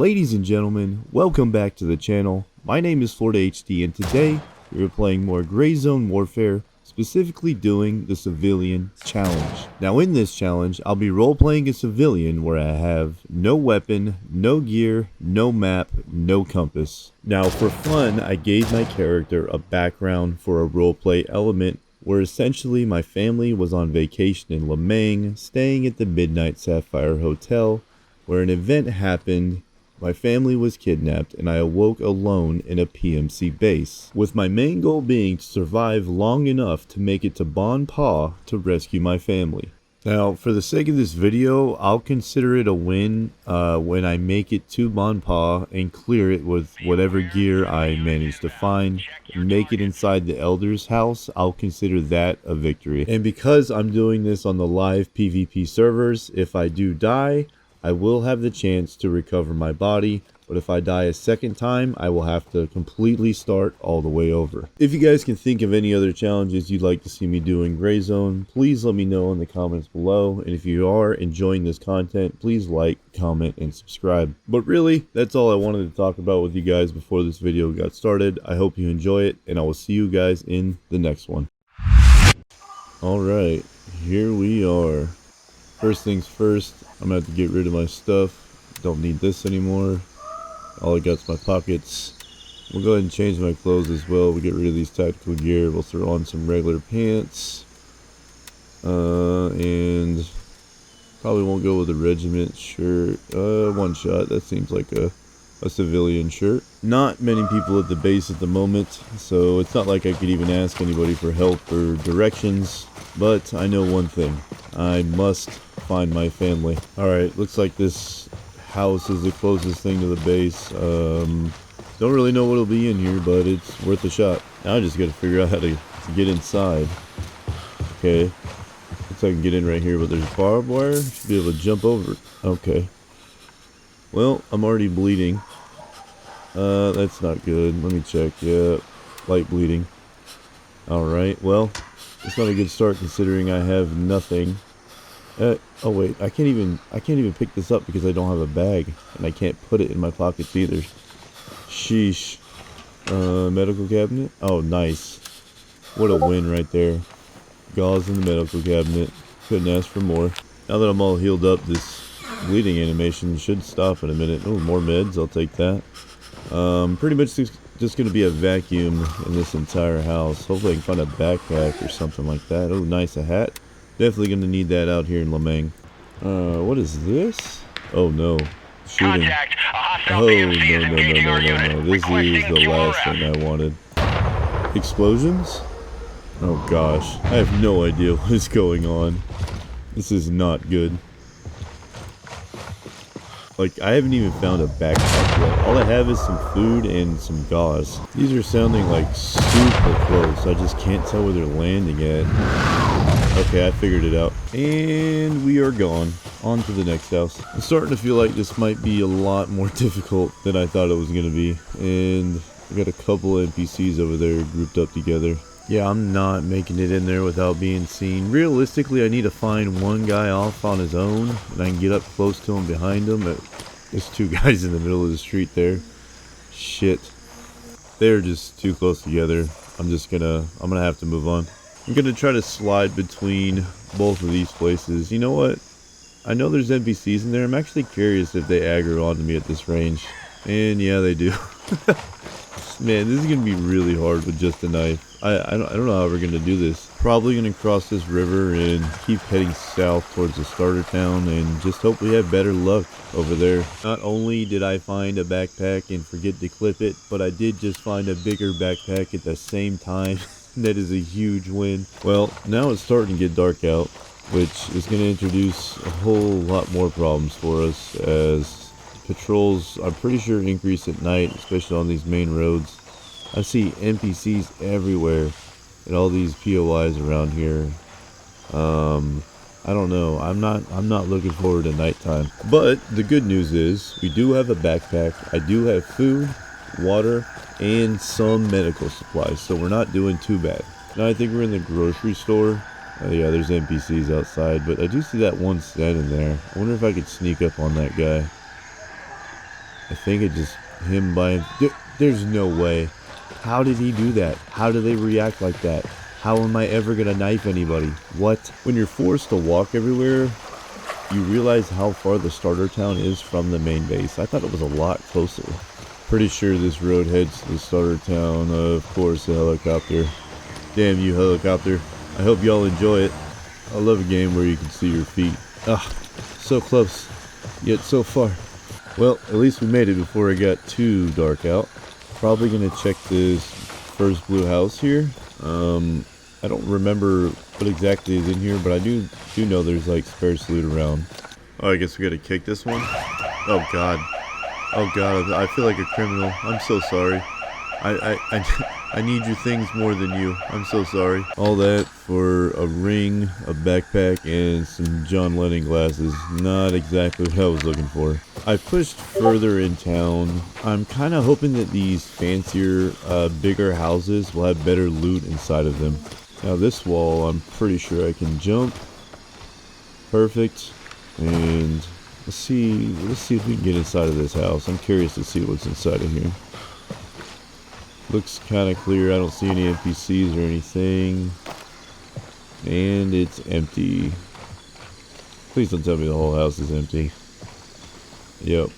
Ladies and gentlemen, welcome back to the channel. My name is FloridaHD and today we are playing more GrayZone Warfare, specifically doing the Civilian Challenge. Now in this challenge, I'll be role-playing a civilian where I have no weapon, no gear, no map, no compass. Now for fun, I gave my character a background for a roleplay element where essentially my family was on vacation in Lamang, staying at the Midnight Sapphire Hotel, where an event happened. My family was kidnapped and I awoke alone in a PMC base, with my main goal being to survive long enough to make it to Bon Pa to rescue my family. Now, for the sake of this video, I'll consider it a win when I make it to Bon Pa and clear it with whatever gear I manage to find. Make it inside the Elder's house, I'll consider that a victory. And because I'm doing this on the live PvP servers, if I do die, I will have the chance to recover my body, but if I die a second time, I will have to completely start all the way over. If you guys can think of any other challenges you'd like to see me do in GrayZone, please let me know in the comments below. And if you are enjoying this content, please like, comment, and subscribe. But really, that's all I wanted to talk about with you guys before this video got started. I hope you enjoy it, and I will see you guys in the next one. Alright, here we are. First things first, I'm gonna have to get rid of my stuff. Don't need this anymore. All I got's my pockets. We'll go ahead and change my clothes as well. We'll get rid of these tactical gear. We'll throw on some regular pants. And probably won't go with a regiment shirt. One shot. That seems like a civilian shirt. Not many people at the base at the moment, so it's not like I could even ask anybody for help or directions. But I know one thing. I must find my family. Alright, looks like this house is the closest thing to the base. Don't really know what'll be in here, but it's worth a shot. Now I just gotta figure out how to get inside. Okay. Looks like I can get in right here, but there's barbed wire. Should be able to jump over it. Okay. Well, I'm already bleeding. That's not good. Let me check. Yeah, light bleeding. Alright, well, it's not a good start considering I have nothing. Oh wait, I can't even pick this up because I don't have a bag, and I can't put it in my pockets either. Sheesh. Medical cabinet. Oh, nice. What a win right there. Gauze in the medical cabinet. Couldn't ask for more. Now that I'm all healed up, this bleeding animation should stop in a minute. Oh, more meds. I'll take that. Pretty much just going to be a vacuum in this entire house. Hopefully I can find a backpack or something like that. Oh, nice, a hat. Definitely going to need that out here in Lamang. What is this? Oh no. Shooting. Oh, no. This is the last thing I wanted. Explosions? Oh gosh. I have no idea what is going on. This is not good. Like, I haven't even found a backpack yet. All I have is some food and some gauze. These are sounding like super close. I just can't tell where they're landing at. Okay, I figured it out. And we are gone. On to the next house. I'm starting to feel like this might be a lot more difficult than I thought it was going to be. And I got a couple of NPCs over there grouped up together. Yeah, I'm not making it in there without being seen. Realistically, I need to find one guy off on his own, and I can get up close to him behind him. There's two guys in the middle of the street there. Shit. They're just too close together. I'm gonna have to move on. I'm gonna try to slide between both of these places. You know what? I know there's NPCs in there. I'm actually curious if they aggro onto me at this range. And yeah, they do. Man, this is gonna be really hard with just a knife. I don't know how we're gonna do this. Probably gonna cross this river and keep heading south towards the starter town and just hope we have better luck over there. Not only did I find a backpack and forget to clip it, but I did just find a bigger backpack at the same time. That is a huge win. Well, now it's starting to get dark out, which is gonna introduce a whole lot more problems for us as patrols, I'm pretty sure, increase at night, especially on these main roads. I see NPCs everywhere and all these POIs around here. I don't know. I'm not looking forward to nighttime. But the good news is we do have a backpack. I do have food, water, and some medical supplies, so we're not doing too bad. Now I think we're in the grocery store. Yeah, there's NPCs outside, but I do see that one standing there. I wonder if I could sneak up on that guy. I think it just him by there's no way. How did he do that? How do they react like that? How am I ever gonna knife anybody? What? When you're forced to walk everywhere, you realize how far the starter town is from the main base. I thought it was a lot closer. Pretty sure this road heads to the starter town. Of course, the helicopter. Damn you, helicopter. I hope y'all enjoy it. I love a game where you can see your feet. Ah, so close, yet so far. Well, at least we made it before it got too dark out. Probably gonna check this first blue house here. I don't remember what exactly is in here, but I do know there's like spare loot around. Oh, I guess we gotta kick this one. Oh god. Oh god, I feel like a criminal. I'm so sorry. I need your things more than you. I'm so sorry. All that for a ring, a backpack, and some John Lennon glasses. Not exactly what I was looking for. I pushed further in town. I'm kind of hoping that these fancier, bigger houses will have better loot inside of them. Now this wall, I'm pretty sure I can jump. Perfect. And let's see if we can get inside of this house. I'm curious to see what's inside of here. Looks kind of clear. I don't see any NPCs or anything. And it's empty. Please don't tell me the whole house is empty. Yep.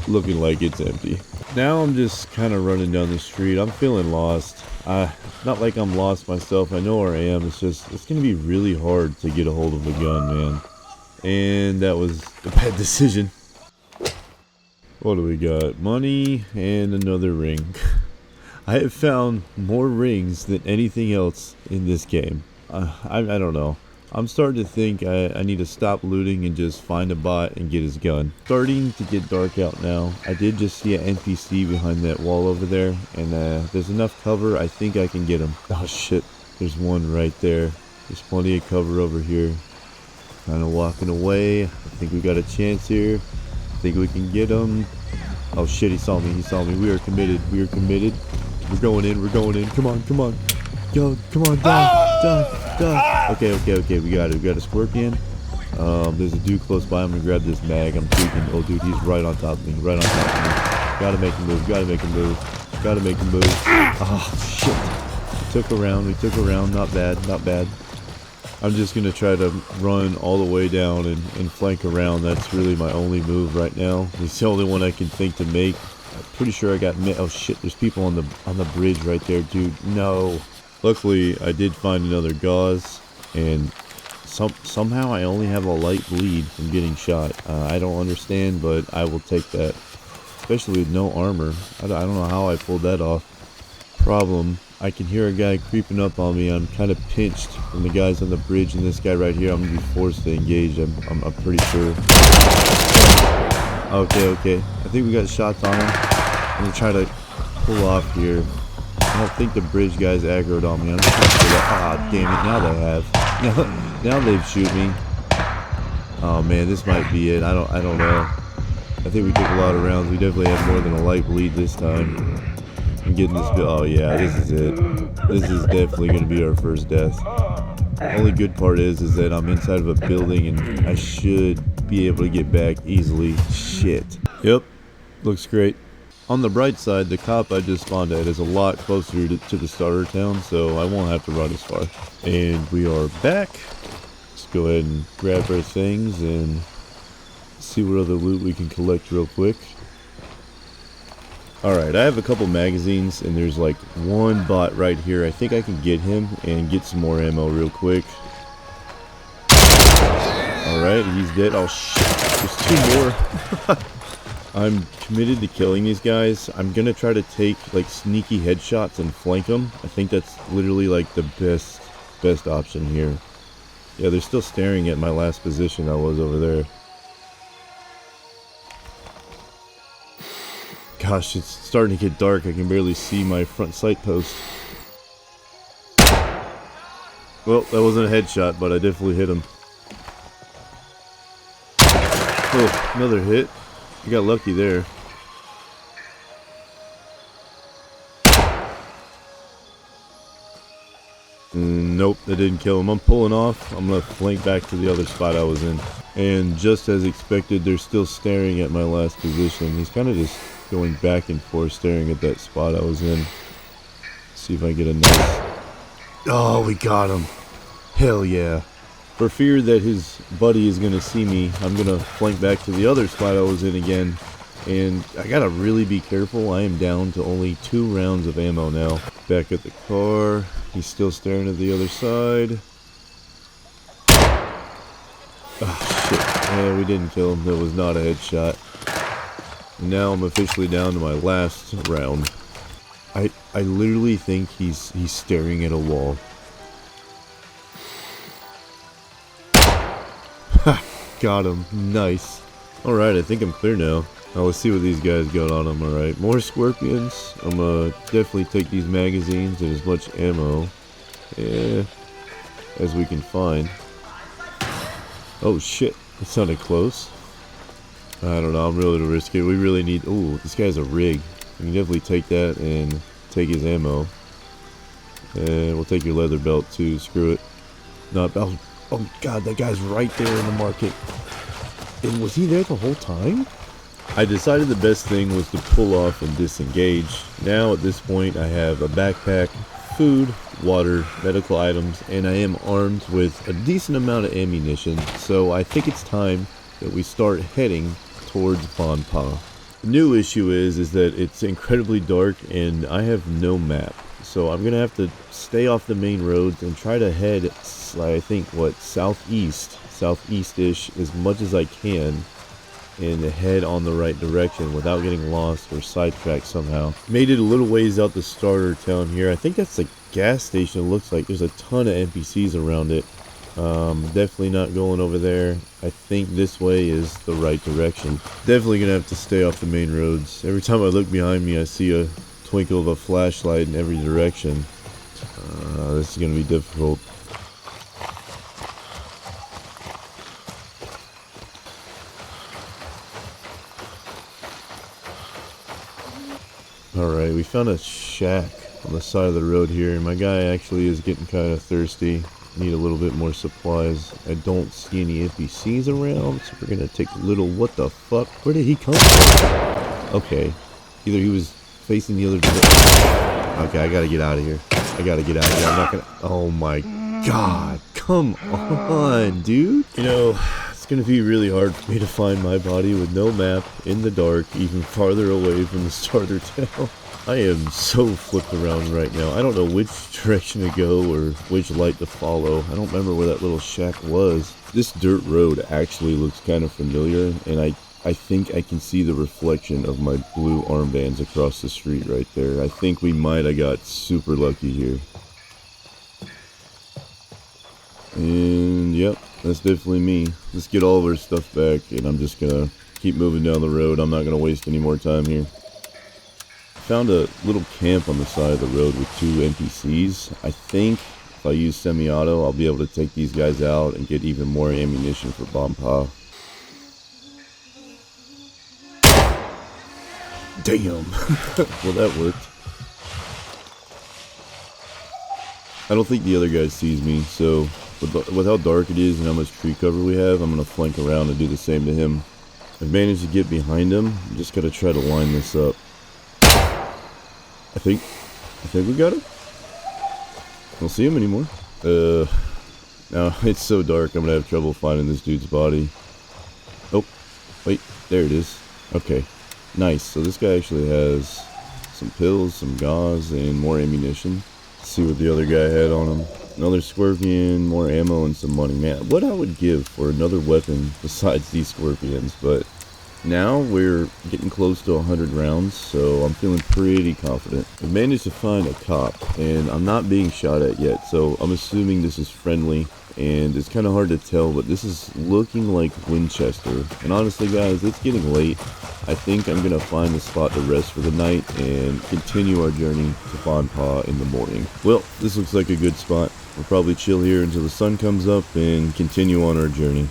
Looking like it's empty. Now I'm just kind of running down the street. I'm feeling lost. Not like I'm lost myself. I know where I am. It's just, it's going to be really hard to get a hold of a gun, man. And that was a bad decision. What do we got? Money and another ring. I have found more rings than anything else in this game. I don't know. I'm starting to think I need to stop looting and just find a bot and get his gun. Starting to get dark out now. I did just see an NPC behind that wall over there, and there's enough cover. I think I can get him. Oh shit, there's one right there. There's plenty of cover over here. Kind of walking away. I think we got a chance here. I think we can get him. Oh shit, he saw me. He saw me. We are committed. We are committed. We're going in. We're going in. Come on. Come on. Go. Come on. Die. Die. Die. Okay. Okay. Okay. We got it. We got a scorpion. There's a dude close by. I'm gonna grab this mag. I'm tweaking. Oh dude, he's right on top of me. Right on top of me. Gotta make him move. Gotta make him move. Gotta make him move. Oh shit. We took a round. We took a round. Not bad. Not bad. I'm just going to try to run all the way down and flank around. That's really my only move right now. It's the only one I can think to make. I'm pretty sure I got... Oh shit, there's people on the bridge right there, dude. No. Luckily, I did find another gauze, and somehow I only have a light bleed from getting shot. I don't understand, but I will take that. Especially with no armor. I don't know how I pulled that off. Problem, I can hear a guy creeping up on me. I'm kind of pinched from the guys on the bridge, and this guy right here, I'm gonna be forced to engage. I'm pretty sure. Okay, okay. I think we got shots on him. I'm gonna try to pull off here. I don't think the bridge guys aggroed on me. I'm just gonna pull that. Ah, damn it! Now they have. Now they've shoot me. Oh man, this might be it. I don't know. I think we took a lot of rounds. We definitely had more than a light bleed this time. I'm getting this. Oh yeah, this is it. This is definitely going to be our first death. The only good part is that I'm inside of a building and I should be able to get back easily. Shit. Yep, looks great. On the bright side, the cop I just spawned at is a lot closer to the starter town, so I won't have to run as far. And we are back. Let's go ahead and grab our things and see what other loot we can collect real quick. Alright, I have a couple magazines, and there's like one bot right here. I think I can get him and get some more ammo real quick. Alright, he's dead. Oh shit, there's two more. I'm committed to killing these guys. I'm gonna try to take like sneaky headshots and flank them. I think that's literally like the best option here. Yeah, they're still staring at my last position I was over there. Gosh, it's starting to get dark. I can barely see my front sight post. Well, that wasn't a headshot, but I definitely hit him. Oh, another hit. I got lucky there. Nope, that didn't kill him. I'm pulling off. I'm gonna flank back to the other spot I was in. And just as expected, they're still staring at my last position. He's kind of just going back and forth, staring at that spot I was in. See if I get a nice... Oh, we got him. Hell yeah. For fear that his buddy is going to see me, I'm going to flank back to the other spot I was in again. And I got to really be careful. I am down to only 2 rounds of ammo now. Back at the car. He's still staring at the other side. Oh, shit. Yeah, we didn't kill him. That was not a headshot. Now I'm officially down to my last round. I literally think he's staring at a wall. Ha! Got him. Nice. Alright, I think I'm clear now. Now let's see what these guys got on them. Alright, more scorpions. I'm gonna definitely take these magazines and as much ammo as we can find. Oh shit, that sounded close. I don't know, I'm really to risk it. We really need... Ooh, this guy's a rig. We can definitely take that and take his ammo. And we'll take your leather belt too, screw it. Not... Oh god, that guy's right there in the market. And was he there the whole time? I decided the best thing was to pull off and disengage. Now at this point I have a backpack, food, water, medical items, and I am armed with a decent amount of ammunition. So I think it's time that we start heading towards Bon Pa. The new issue is that it's incredibly dark and I have no map. So I'm gonna have to stay off the main roads and try to head, I think, southeast-ish as much as I can, and head on the right direction without getting lost or sidetracked somehow. Made it a little ways out the starter town here. I think that's the gas station. It looks like there's a ton of NPCs around it. Definitely not going over there. I think this way is the right direction. Definitely gonna have to stay off the main roads. Every time I look behind me I see a twinkle of a flashlight in every direction. This is gonna be difficult. Alright, we found a shack on the side of the road here. My guy actually is getting kind of thirsty. Need a little bit more supplies. I don't see any NPCs around, so we're gonna take a little... What the fuck? Where did he come from? Okay. Either he was facing the other direction. Okay, I gotta get out of here. I gotta get out of here. I'm not gonna... Oh my god. Come on, dude. You know, it's gonna be really hard for me to find my body with no map, in the dark, even farther away from the starter town. I am so flipped around right now. I don't know which direction to go or which light to follow. I don't remember where that little shack was. This dirt road actually looks kind of familiar, and I think I can see the reflection of my blue armbands across the street right there. I think we might have got super lucky here. And yep, that's definitely me. Let's get all of our stuff back, and I'm just gonna keep moving down the road. I'm not gonna waste any more time here. Found a little camp on the side of the road with 2 NPCs. I think if I use semi-auto, I'll be able to take these guys out and get even more ammunition for Bon Pa. Damn! Well, that worked. I don't think the other guy sees me, so with how dark it is and how much tree cover we have, I'm going to flank around and do the same to him. I've managed to get behind him. I'm just got to try to line this up. I think we got him. I don't see him anymore. Now it's so dark I'm gonna have trouble finding this dude's body. Oh, wait, there it is. Okay, nice. So this guy actually has some pills, some gauze, and more ammunition. Let's see what the other guy had on him. Another scorpion, more ammo, and some money. Man, what I would give for another weapon besides these scorpions, but now we're getting close to 100 rounds, so I'm feeling pretty confident. I managed to find a cop, and I'm not being shot at yet, so I'm assuming this is friendly, and it's kind of hard to tell, but this is looking like Winchester. And honestly, guys, it's getting late. I think I'm going to find a spot to rest for the night and continue our journey to Bon Pa in the morning. Well, this looks like a good spot. We'll probably chill here until the sun comes up and continue on our journey.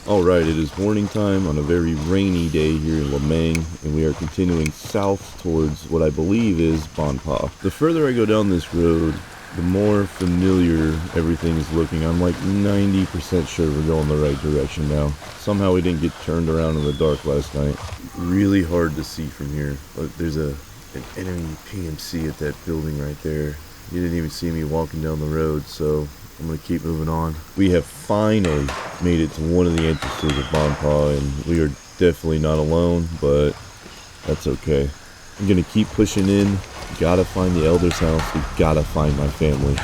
Alright, it is morning time on a very rainy day here in Lamang, and we are continuing south towards what I believe is Bon Pa. The further I go down this road, the more familiar everything's looking. I'm like 90% sure we're going the right direction now. Somehow we didn't get turned around in the dark last night. Really hard to see from here. There's an enemy PMC at that building right there. You didn't even see me walking down the road, so I'm going to keep moving on. We have finally made it to one of the entrances of Bonpaw, and we are definitely not alone, but that's okay. I'm going to keep pushing in. Gotta find the Elder's house. We gotta find my family.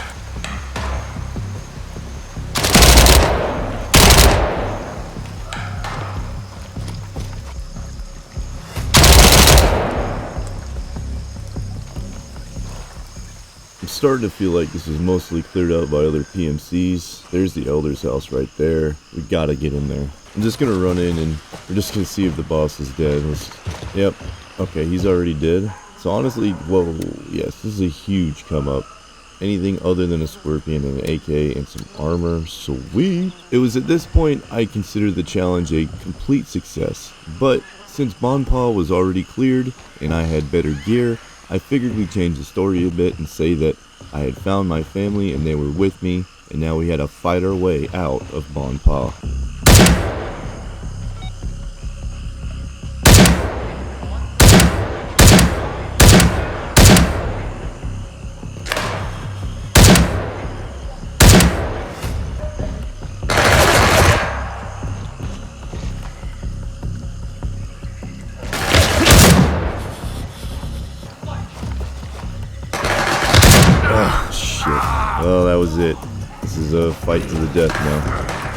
I'm starting to feel like this is mostly cleared out by other PMCs. There's the Elder's house right there. We gotta get in there. I'm just gonna run in and we're just gonna see if the boss is dead. Yep. Okay, he's already dead. So honestly, whoa, yes, this is a huge come up. Anything other than a Scorpion and an AK and some armor, sweet. It was at this point I considered the challenge a complete success. But since Bonpaw was already cleared and I had better gear, I figured we'd change the story a bit and say that I had found my family and they were with me, and now we had to fight our way out of Bonpaw. Oh, shit. Well, that was it. This is a fight to the death now.